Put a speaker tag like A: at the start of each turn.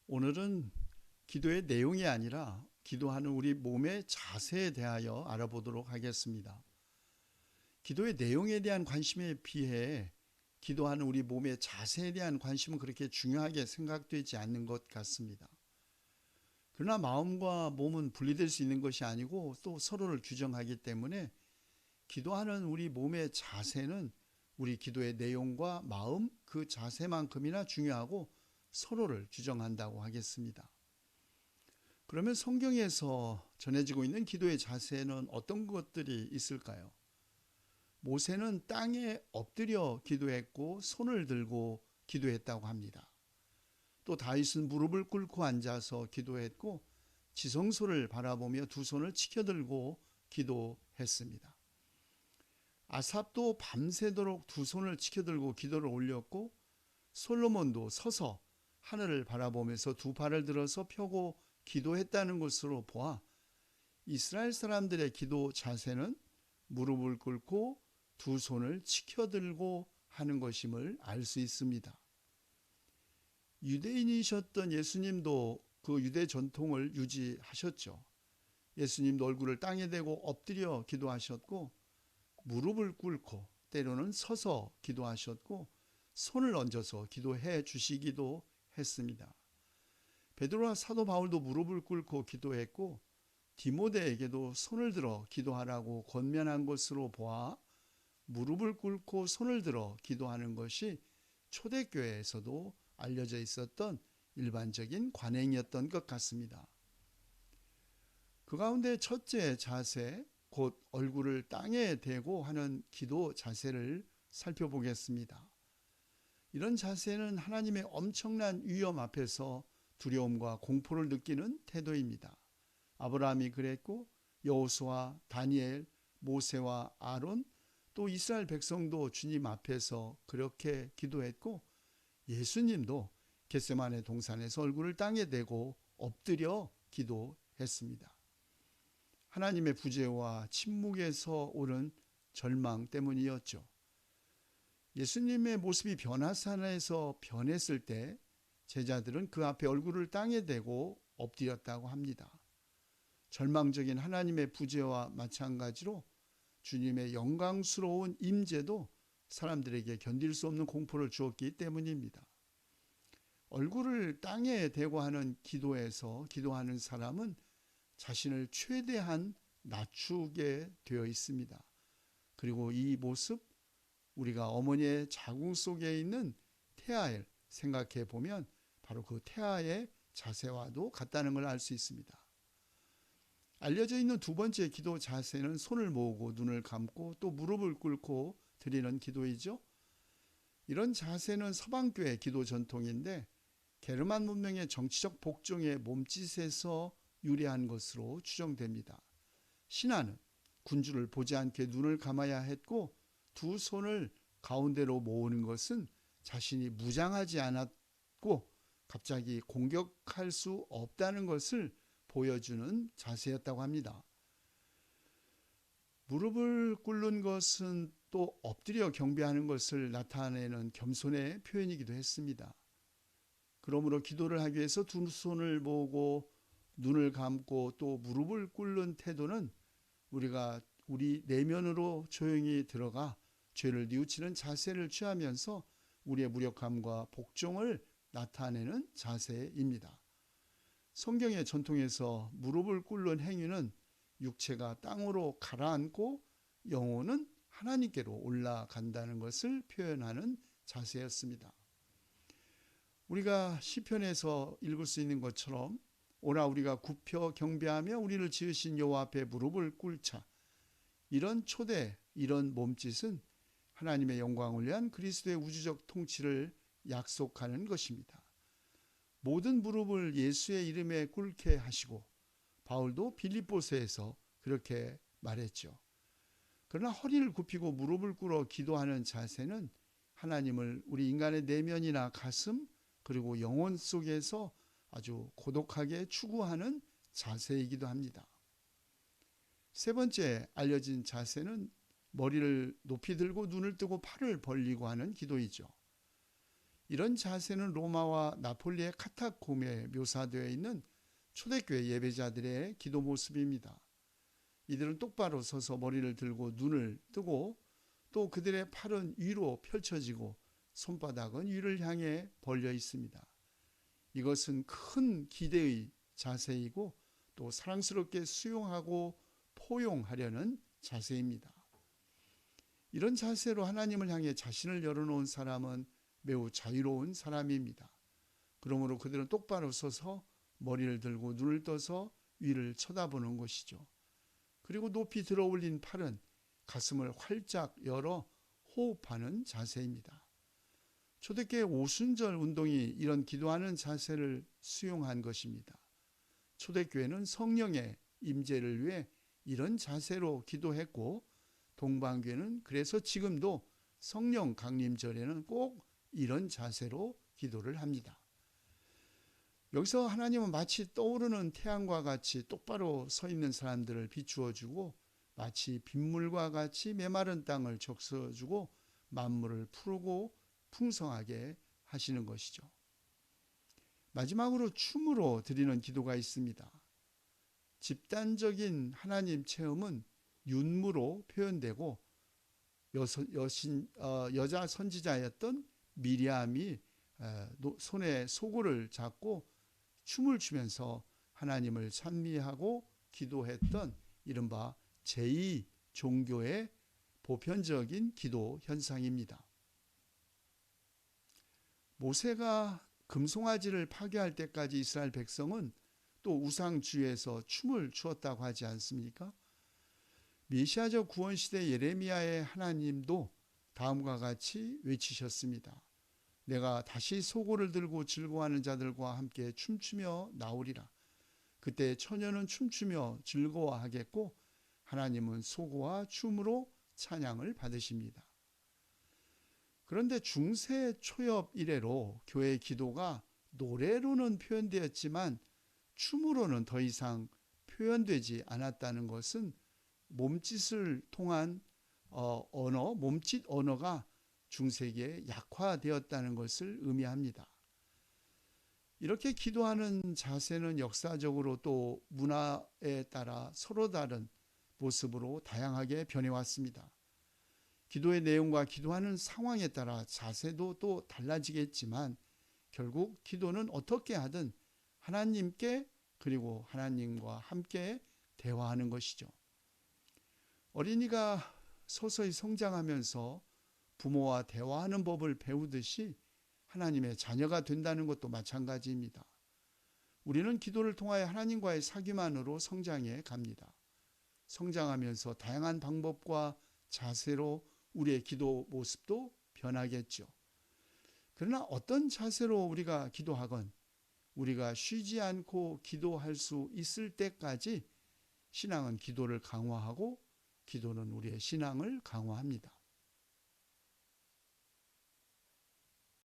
A: 오늘은 기도의 내용이 아니라 기도하는 우리 몸의 자세에 대하여 알아보도록 하겠습니다. 기도의 내용에 대한 관심에 비해 기도하는 우리 몸의 자세에 대한 관심은 그렇게 중요하게 생각되지 않는 것 같습니다. 그러나 마음과 몸은 분리될 수 있는 것이 아니고 또 서로를 규정하기 때문에 기도하는 우리 몸의 자세는 우리 기도의 내용과 마음, 그 자세만큼이나 중요하고 서로를 규정한다고 하겠습니다. 그러면 성경에서 전해지고 있는 기도의 자세는 어떤 것들이 있을까요? 모세는 땅에 엎드려 기도했고 손을 들고 기도했다고 합니다. 또 다윗은 무릎을 꿇고 앉아서 기도했고 지성소를 바라보며 두 손을 치켜들고 기도했습니다. 아삽도 밤새도록 두 손을 치켜들고 기도를 올렸고 솔로몬도 서서 하늘을 바라보면서 두 발을 들어서 펴고 기도했다는 것으로 보아 이스라엘 사람들의 기도 자세는 무릎을 꿇고 두 손을 치켜들고 하는 것임을 알 수 있습니다. 유대인이셨던 예수님도 그 유대 전통을 유지하셨죠. 예수님도 얼굴을 땅에 대고 엎드려 기도하셨고 무릎을 꿇고 때로는 서서 기도하셨고 손을 얹어서 기도해 주시기도 했습니다. 베드로와 사도 바울도 무릎을 꿇고 기도했고 디모데에게도 손을 들어 기도하라고 권면한 것으로 보아 무릎을 꿇고 손을 들어 기도하는 것이 초대교회에서도 알려져 있었던 일반적인 관행이었던 것 같습니다. 그 가운데 첫째 자세, 곧 얼굴을 땅에 대고 하는 기도 자세를 살펴보겠습니다. 이런 자세는 하나님의 엄청난 위엄 앞에서 두려움과 공포를 느끼는 태도입니다. 아브라함이 그랬고 여호수아, 다니엘, 모세와 아론, 또 이스라엘 백성도 주님 앞에서 그렇게 기도했고 예수님도 겟세마네 동산에서 얼굴을 땅에 대고 엎드려 기도했습니다. 하나님의 부재와 침묵에서 오는 절망 때문이었죠. 예수님의 모습이 변화산에서 변했을 때 제자들은 그 앞에 얼굴을 땅에 대고 엎드렸다고 합니다. 절망적인 하나님의 부재와 마찬가지로 주님의 영광스러운 임재도 사람들에게 견딜 수 없는 공포를 주었기 때문입니다. 얼굴을 땅에 대고 하는 기도에서 기도하는 사람은 자신을 최대한 낮추게 되어 있습니다. 그리고 이 모습, 우리가 어머니의 자궁 속에 있는 태아를 생각해 보면 바로 그 태아의 자세와도 같다는 걸 알 수 있습니다. 알려져 있는 두 번째 기도 자세는 손을 모으고 눈을 감고 또 무릎을 꿇고 드리는 기도이죠. 이런 자세는 서방교회 기도 전통인데 게르만 문명의 정치적 복종의 몸짓에서 유래한 것으로 추정됩니다. 신하는 군주를 보지 않게 눈을 감아야 했고 두 손을 가운데로 모으는 것은 자신이 무장하지 않았고 갑자기 공격할 수 없다는 것을 보여주는 자세였다고 합니다. 무릎을 꿇는 것은 또 엎드려 경배하는 것을 나타내는 겸손의 표현이기도 했습니다. 그러므로 기도를 하기 위해서 두 손을 모으고 눈을 감고 또 무릎을 꿇는 태도는 우리가 우리 내면으로 조용히 들어가 죄를 뉘우치는 자세를 취하면서 우리의 무력함과 복종을 나타내는 자세입니다. 성경의 전통에서 무릎을 꿇는 행위는 육체가 땅으로 가라앉고 영혼은 하나님께로 올라간다는 것을 표현하는 자세였습니다. 우리가 시편에서 읽을 수 있는 것처럼 오라 우리가 굽혀 경배하며 우리를 지으신 여호와 앞에 무릎을 꿇자. 이런 초대, 이런 몸짓은 하나님의 영광을 위한 그리스도의 우주적 통치를 약속하는 것입니다. 모든 무릎을 예수의 이름에 꿇게 하시고 바울도 빌립보서에서 그렇게 말했죠. 그러나 허리를 굽히고 무릎을 꿇어 기도하는 자세는 하나님을 우리 인간의 내면이나 가슴 그리고 영혼 속에서 아주 고독하게 추구하는 자세이기도 합니다. 세 번째 알려진 자세는 머리를 높이 들고 눈을 뜨고 팔을 벌리고 하는 기도이죠. 이런 자세는 로마와 나폴리의 카타콤에 묘사되어 있는 초대교회 예배자들의 기도 모습입니다. 이들은 똑바로 서서 머리를 들고 눈을 뜨고 또 그들의 팔은 위로 펼쳐지고 손바닥은 위를 향해 벌려 있습니다. 이것은 큰 기대의 자세이고 또 사랑스럽게 수용하고 포용하려는 자세입니다. 이런 자세로 하나님을 향해 자신을 열어놓은 사람은 매우 자유로운 사람입니다. 그러므로 그들은 똑바로 서서 머리를 들고 눈을 떠서 위를 쳐다보는 것이죠. 그리고 높이 들어 올린 팔은 가슴을 활짝 열어 호흡하는 자세입니다. 초대교회 오순절 운동이 이런 기도하는 자세를 수용한 것입니다. 초대교회는 성령의 임재를 위해 이런 자세로 기도했고 동방교회는 그래서 지금도 성령 강림절에는 꼭 이런 자세로 기도를 합니다. 여기서 하나님은 마치 떠오르는 태양과 같이 똑바로 서 있는 사람들을 비추어주고 마치 빗물과 같이 메마른 땅을 적셔주고 만물을 푸르고 풍성하게 하시는 것이죠. 마지막으로 춤으로 드리는 기도가 있습니다. 집단적인 하나님 체험은 윤무로 표현되고 여자 선지자였던 미리암이 손에 소고를 잡고 춤을 추면서 하나님을 찬미하고 기도했던 이른바 제2종교의 보편적인 기도 현상입니다. 모세가 금송아지를 파괴할 때까지 이스라엘 백성은 또 우상주의에서 춤을 추었다고 하지 않습니까? 메시아적 구원시대 예레미야의 하나님도 다음과 같이 외치셨습니다. 내가 다시 소고를 들고 즐거워하는 자들과 함께 춤추며 나오리라. 그때 처녀는 춤추며 즐거워하겠고 하나님은 소고와 춤으로 찬양을 받으십니다. 그런데 중세 초엽 이래로 교회 기도가 노래로는 표현되었지만 춤으로는 더 이상 표현되지 않았다는 것은 몸짓을 통한 몸짓 언어가 중세기에 약화되었다는 것을 의미합니다. 이렇게 기도하는 자세는 역사적으로 또 문화에 따라 서로 다른 모습으로 다양하게 변해왔습니다. 기도의 내용과 기도하는 상황에 따라 자세도 또 달라지겠지만 결국 기도는 어떻게 하든 하나님께 그리고 하나님과 함께 대화하는 것이죠. 어린이가 서서히 성장하면서 부모와 대화하는 법을 배우듯이 하나님의 자녀가 된다는 것도 마찬가지입니다. 우리는 기도를 통하여 하나님과의 사귐안으로 성장해 갑니다. 성장하면서 다양한 방법과 자세로 우리의 기도 모습도 변하겠죠. 그러나 어떤 자세로 우리가 기도하건 우리가 쉬지 않고 기도할 수 있을 때까지 신앙은 기도를 강화하고 기도는 우리의 신앙을 강화합니다.